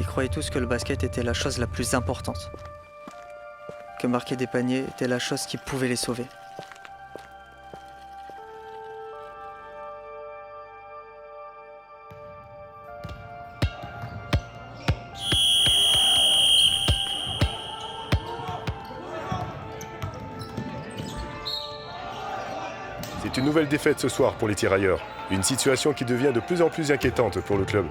croyaient tous que le basket était la chose la plus importante, que marquer des paniers était la chose qui pouvait les sauver. C'est une nouvelle défaite ce soir pour les tirailleurs. Une situation qui devient de plus en plus inquiétante pour le club.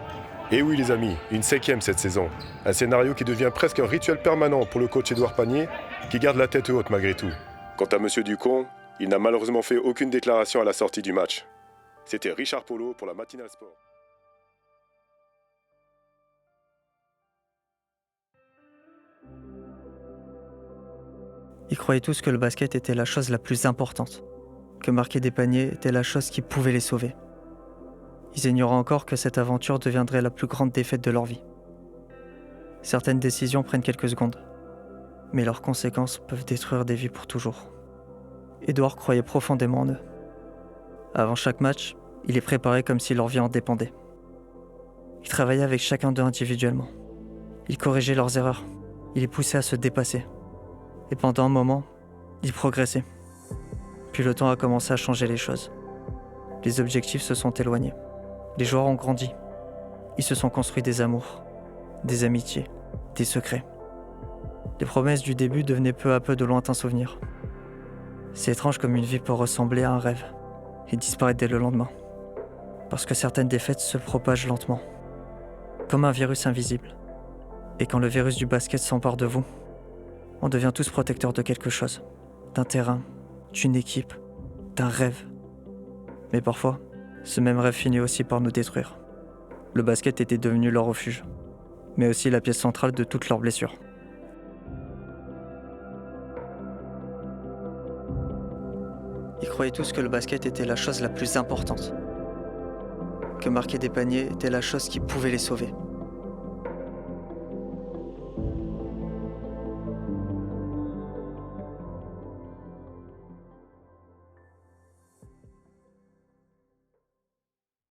Et oui les amis, une 5e cette saison. Un scénario qui devient presque un rituel permanent pour le coach Édouard Panier, qui garde la tête haute malgré tout. Quant à Monsieur Ducon, il n'a malheureusement fait aucune déclaration à la sortie du match. C'était Richard Polo pour la Matinale Sport. Ils croyaient tous que le basket était la chose la plus importante, que marquer des paniers était la chose qui pouvait les sauver. Ils ignoraient encore que cette aventure deviendrait la plus grande défaite de leur vie. Certaines décisions prennent quelques secondes, mais leurs conséquences peuvent détruire des vies pour toujours. Édouard croyait profondément en eux. Avant chaque match, il les préparait comme si leur vie en dépendait. Il travaillait avec chacun d'eux individuellement. Il corrigeait leurs erreurs. Il les poussait à se dépasser. Et pendant un moment, ils progressaient. Puis le temps a commencé à changer les choses. Les objectifs se sont éloignés. Les joueurs ont grandi. Ils se sont construits des amours, des amitiés, des secrets. Les promesses du début devenaient peu à peu de lointains souvenirs. C'est étrange comme une vie peut ressembler à un rêve et disparaître dès le lendemain. Parce que certaines défaites se propagent lentement, comme un virus invisible. Et quand le virus du basket s'empare de vous, on devient tous protecteurs de quelque chose, d'un terrain, d'une équipe, d'un rêve. Mais parfois, ce même rêve finit aussi par nous détruire. Le basket était devenu leur refuge, mais aussi la pièce centrale de toutes leurs blessures. Ils croyaient tous que le basket était la chose la plus importante, que marquer des paniers était la chose qui pouvait les sauver.